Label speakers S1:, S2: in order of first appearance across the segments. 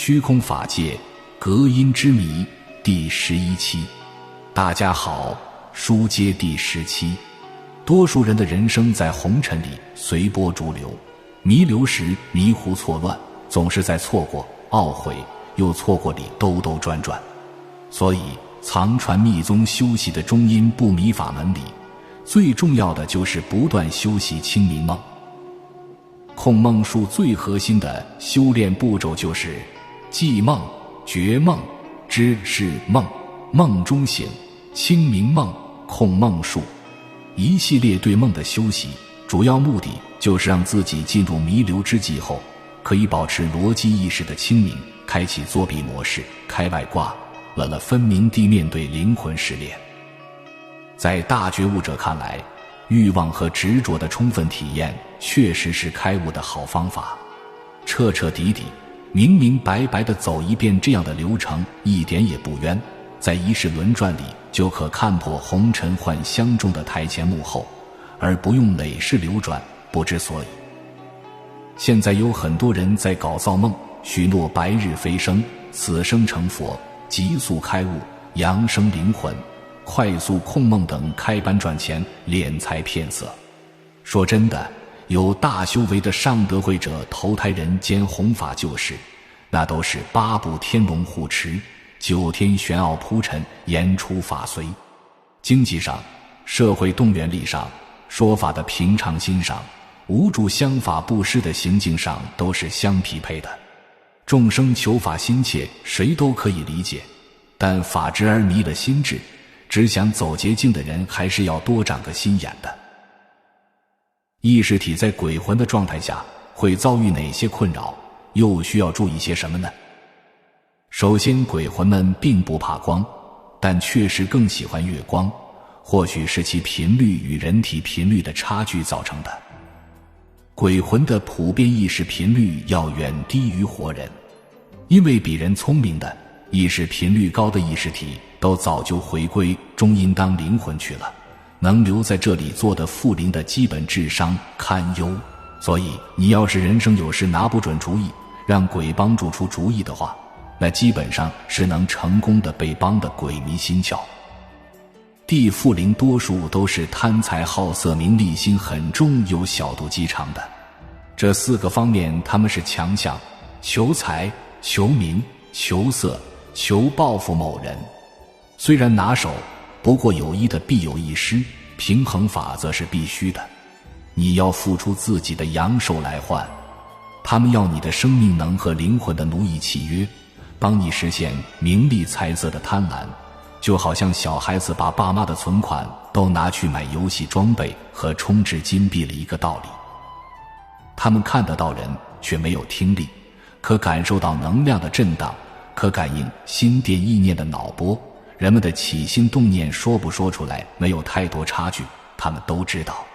S1: 虚空法界隔音之谜第11期。大家好，书接第17。多数人的人生在红尘里随波逐流，弥留时迷糊错乱，总是在错过、懊悔又错过里兜兜转转。所以藏传密宗修习的中阴不迷法门里，最重要的就是不断修习清明梦。控梦术最核心的修炼步骤就是记梦、觉梦、知是梦、梦中醒、清明梦、控梦术。一系列对梦的修习，主要目的就是让自己进入弥留之际后，可以保持逻辑意识的清明，开启作弊模式，开外挂，了分明地面对灵魂试炼。在大觉悟者看来，欲望和执着的充分体验确实是开悟的好方法。彻彻底底、明明白白地走一遍这样的流程，一点也不冤，在一世轮转里就可看破红尘幻相中的台前幕后，而不用累世流转不知所以。现在有很多人在搞造梦，许诺白日飞升、此生成佛、急速开悟、扬升灵魂、快速控梦等开班赚钱、敛财骗色。说真的，有大修为的上德慧者投胎人间弘法救世，那都是8部天龙护持、9天玄奥铺陈、言出法随。经济上、社会动员力上、说法的平常心上、无助相法布施的行径上都是相匹配的。众生求法心切，谁都可以理解，但法执而迷了心智，只想走捷径的人还是要多长个心眼的。意识体在鬼魂的状态下会遭遇哪些困扰，又需要注意些什么呢？首先，鬼魂们并不怕光，但确实更喜欢月光，或许是其频率与人体频率的差距造成的。鬼魂的普遍意识频率要远低于活人，因为比人聪明的、意识频率高的意识体都早就回归中阴当灵魂去了，能留在这里做的复灵的基本智商堪忧。所以你要是人生有事拿不准主意，让鬼帮助出主意的话，那基本上是能成功的被帮的鬼迷心窍。地复灵多数都是贪财好色、名利心很重又小肚鸡肠的，这4个方面他们是强项：求财、求名、求色、求报复某人。虽然拿手，不过有一的必有一失，平衡法则是必须的。你要付出自己的阳寿来换，他们要你的生命能和灵魂的奴役契约，帮你实现名利财色的贪婪，就好像小孩子把爸妈的存款都拿去买游戏装备和充值金币了一个道理。他们看得到人，却没有听力，可感受到能量的震荡，可感应心电意念的脑波，人们的起心动念说不说出来没有太多差距，他们都知道。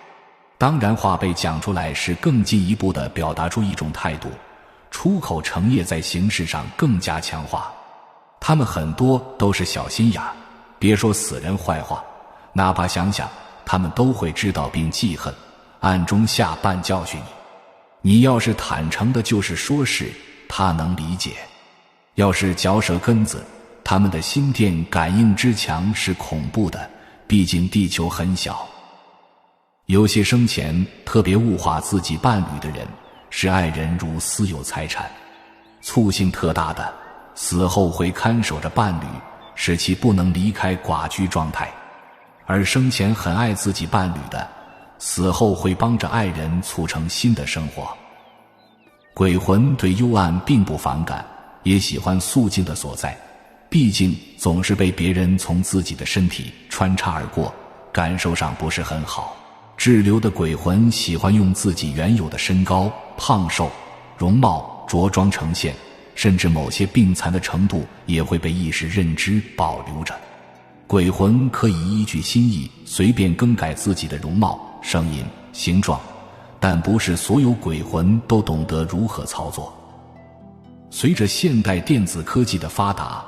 S1: 当然话被讲出来是更进一步地表达出一种态度，出口成业在形式上更加强化。他们很多都是小心眼，别说死人坏话，哪怕想想他们都会知道并记恨，暗中下绊教训你。你要是坦诚的就是说是，他能理解；要是嚼舌根子，他们的心电感应之强是恐怖的，毕竟地球很小。有些生前特别物化自己伴侣的人，视爱人如私有财产，醋性特大的，死后会看守着伴侣，使其不能离开寡居状态；而生前很爱自己伴侣的，死后会帮着爱人促成新的生活。鬼魂对幽暗并不反感，也喜欢肃静的所在，毕竟总是被别人从自己的身体穿插而过，感受上不是很好。滞留的鬼魂喜欢用自己原有的身高、胖瘦、容貌、着装呈现，甚至某些病残的程度也会被意识认知保留着。鬼魂可以依据心意随便更改自己的容貌、声音、形状，但不是所有鬼魂都懂得如何操作。随着现代电子科技的发达，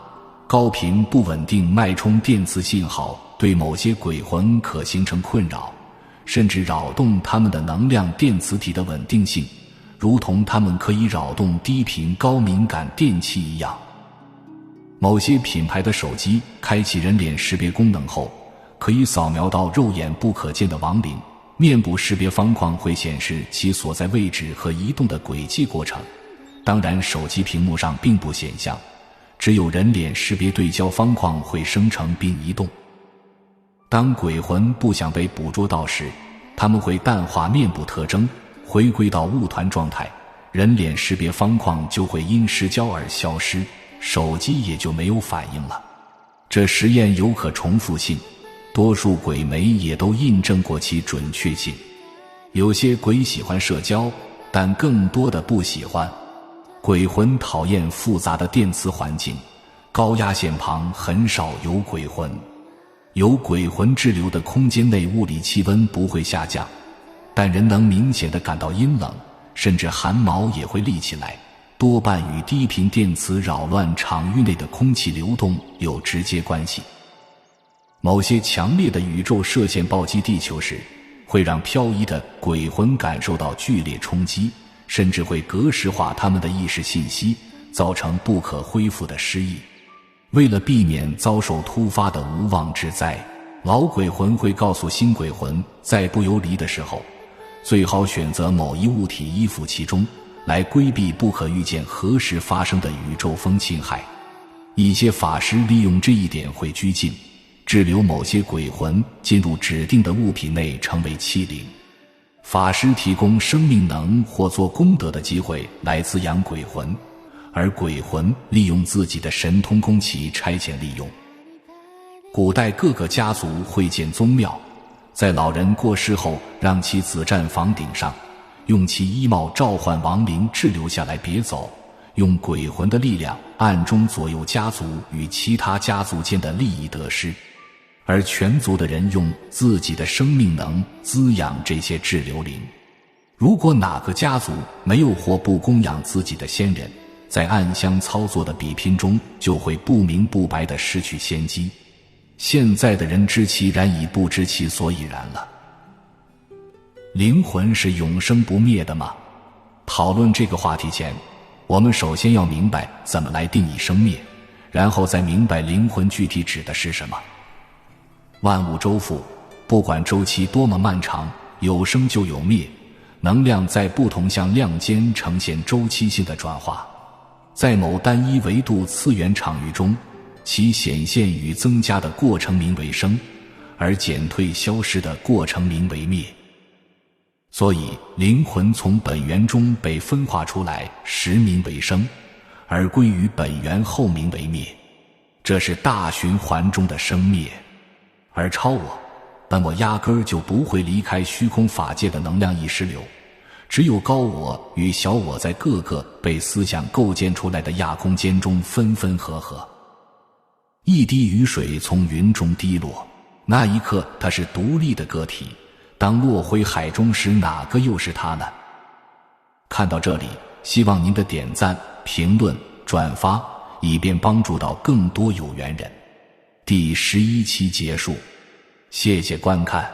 S1: 高频不稳定脉冲电磁信号对某些鬼魂可形成困扰，甚至扰动他们的能量电磁体的稳定性，如同它们可以扰动低频高敏感电器一样。某些品牌的手机开启人脸识别功能后，可以扫描到肉眼不可见的亡灵，面部识别方框会显示其所在位置和移动的轨迹过程。当然，手机屏幕上并不显像，只有人脸识别对焦方框会生成并移动。当鬼魂不想被捕捉到时，它们会淡化面部特征，回归到雾团状态，人脸识别方框就会因失焦而消失，手机也就没有反应了。这实验有可重复性，多数鬼媒也都印证过其准确性。有些鬼喜欢社交，但更多的不喜欢。鬼魂讨厌复杂的电磁环境，高压线旁很少有鬼魂。有鬼魂滞留的空间内物理气温不会下降，但人能明显地感到阴冷，甚至汗毛也会立起来，多半与低频电磁扰乱场域内的空气流动有直接关系。某些强烈的宇宙射线暴击地球时，会让漂移的鬼魂感受到剧烈冲击，甚至会格式化他们的意识信息，造成不可恢复的失忆。为了避免遭受突发的无妄之灾，老鬼魂会告诉新鬼魂，在不游离的时候，最好选择某一物体依附其中，来规避不可预见何时发生的宇宙风侵害。一些法师利用这一点会拘禁，滞留某些鬼魂进入指定的物品内，成为欺凌。法师提供生命能或做功德的机会来滋养鬼魂，而鬼魂利用自己的神通供其差遣利用。古代各个家族会建宗庙，在老人过世后让其子站房顶上，用其衣帽召唤亡灵滞留下来别走，用鬼魂的力量暗中左右家族与其他家族间的利益得失。而全族的人用自己的生命能滋养这些滞留灵。如果哪个家族没有或不供养自己的先人，在暗箱操作的比拼中就会不明不白地失去先机。现在的人知其然已不知其所以然了。灵魂是永生不灭的吗？讨论这个话题前，我们首先要明白怎么来定义生灭，然后再明白灵魂具体指的是什么。万物周复，不管周期多么漫长，有生就有灭，能量在不同向量间呈现周期性的转化。在某单一维度次元场域中，其显现与增加的过程名为生，而减退消失的过程名为灭。所以灵魂从本源中被分化出来时名为生，而归于本源后名为灭。这是大循环中的生灭。而超我、本我压根儿就不会离开虚空法界的能量意识流，只有高我与小我在各个被思想构建出来的亚空间中分分合合。一滴雨水从云中滴落，那一刻它是独立的个体，当落回海中时，哪个又是它呢？看到这里，希望您的点赞、评论、转发，以便帮助到更多有缘人。第11期结束，谢谢观看。